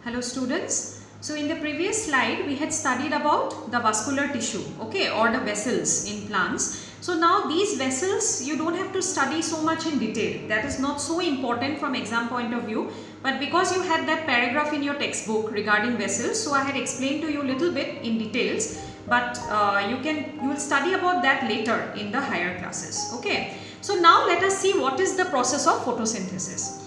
Hello students. So in the previous slide we had studied about the vascular tissue, okay, or the vessels in plants. So now these vessels you don't have to study so much in detail. That is not so important from exam point of view, but because you had that paragraph in your textbook regarding vessels, so I had explained to you a little bit in details, but you will study about that later in the higher classes, okay. So now let us see what is the process of photosynthesis.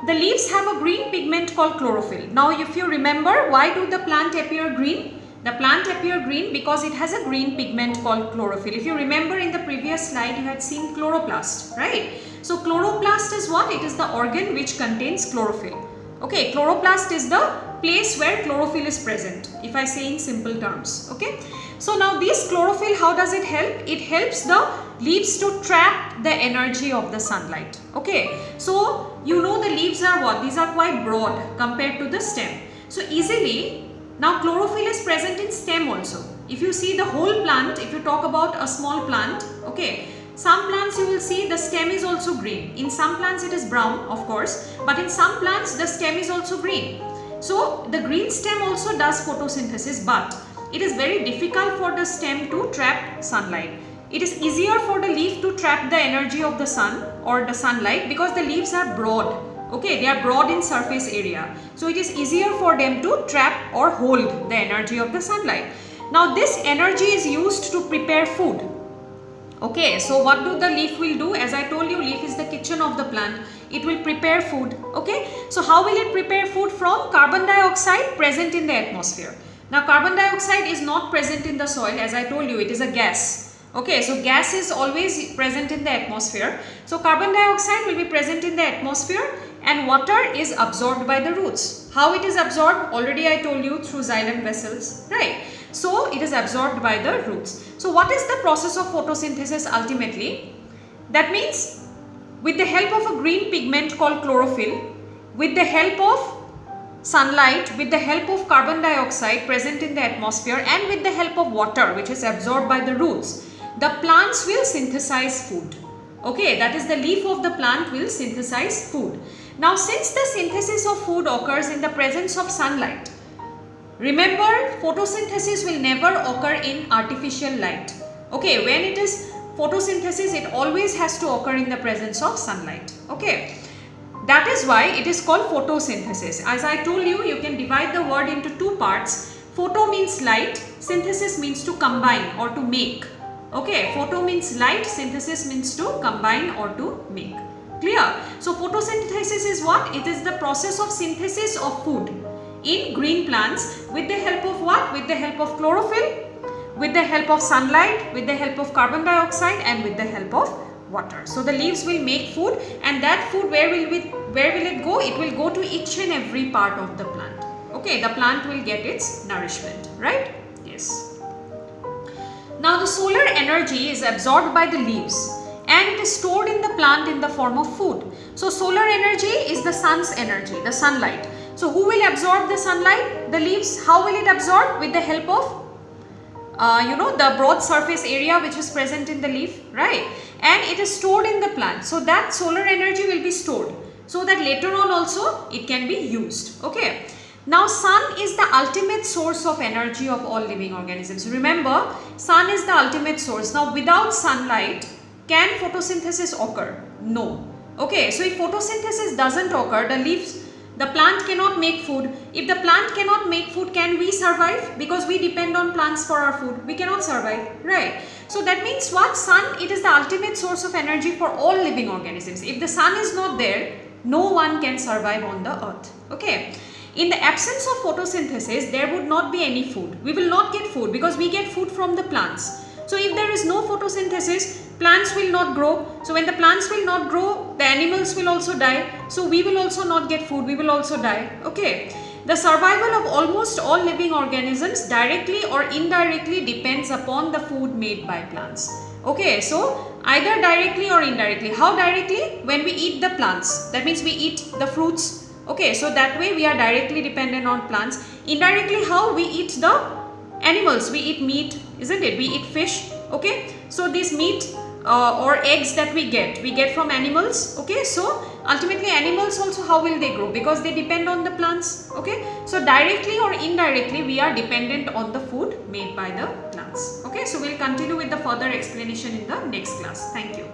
The leaves have a green pigment called chlorophyll. Now if you remember, why do the plant appear green? The plant appear green because it has a green pigment called chlorophyll. If you remember in the previous slide you had seen chloroplast, right? So chloroplast is what? It is the organ which contains chlorophyll. Okay, chloroplast is the place where chlorophyll is present, if I say in simple terms, okay. So now this chlorophyll, how does it help? It helps the leaves to trap the energy of the sunlight, okay. So you know the leaves are what? These are quite broad compared to the stem. So easily, now chlorophyll is present in stem also. If you see the whole plant, if you talk about a small plant, okay, some plants you will see the stem is also green. In some plants it is brown, of course, but in some plants the stem is also green. So the green stem also does photosynthesis, but it is very difficult for the stem to trap sunlight. It is easier for the leaf to trap the energy of the sun or the sunlight because the leaves are broad, okay, they are broad in surface area. So it is easier for them to trap or hold the energy of the sunlight. Now this energy is used to prepare food. Okay, so what do the leaf will do? As I told you, leaf is the kitchen of the plant. It will prepare food, okay. So how will it prepare food? From carbon dioxide present in the atmosphere. Now carbon dioxide is not present in the soil, as I told you, it is a gas. Okay, so gas is always present in the atmosphere. So carbon dioxide will be present in the atmosphere and water is absorbed by the roots. How it is absorbed? Already I told you, through xylem vessels, right? So it is absorbed by the roots. So what is the process of photosynthesis ultimately? That means with the help of a green pigment called chlorophyll, with the help of sunlight, with the help of carbon dioxide present in the atmosphere and with the help of water which is absorbed by the roots, the plants will synthesize food. Okay, that is the leaf of the plant will synthesize food. Now since the synthesis of food occurs in the presence of sunlight, remember photosynthesis will never occur in artificial light. Okay, when it is photosynthesis, it always has to occur in the presence of sunlight. Okay, that is why it is called photosynthesis. As I told you, you can divide the word into two parts. Photo means light, synthesis means to combine or to make. Okay, photo means light, synthesis means to combine or to make. Clear? So photosynthesis is what? It is the process of synthesis of food in green plants with the help of what? With the help of chlorophyll, with the help of sunlight, with the help of carbon dioxide and with the help of water. So the leaves will make food, and that food where will it go? It will go to each and every part of the plant. Okay, the plant will get its nourishment, right? Yes. Now the solar energy is absorbed by the leaves and it is stored in the plant in the form of food. So solar energy is the sun's energy, the sunlight. So who will absorb the sunlight? The leaves. How will it absorb? With the help of the broad surface area which is present in the leaf, right? And it is stored in the plant. So that solar energy will be stored so that later on also it can be used. Okay. Now sun is the ultimate source of energy of all living organisms. Remember, sun is the ultimate source. Now without sunlight, can photosynthesis occur? No. Okay. So if photosynthesis doesn't occur, the plant cannot make food. If the plant cannot make food, can we survive? Because we depend on plants for our food. We cannot survive, right? So that means what? Sun, it is the ultimate source of energy for all living organisms. If the sun is not there, no one can survive on the earth. Okay. In the absence of photosynthesis, there would not be any food. We will not get food because we get food from the plants. So if there is no photosynthesis, plants will not grow. So when the plants will not grow, the animals will also die. So we will also not get food. We will also die. Okay. The survival of almost all living organisms directly or indirectly depends upon the food made by plants. Okay. So either directly or indirectly. How directly? When we eat the plants. That means we eat the fruits. Okay. So that way we are directly dependent on plants. Indirectly, how? We eat the animals. We eat meat, isn't it? We eat fish. Okay. So this meat or eggs that we get from animals. Okay, so ultimately animals also, how will they grow? Because they depend on the plants. Okay, so directly or indirectly we are dependent on the food made by the plants. Okay, so we'll continue with the further explanation in the next class. Thank you.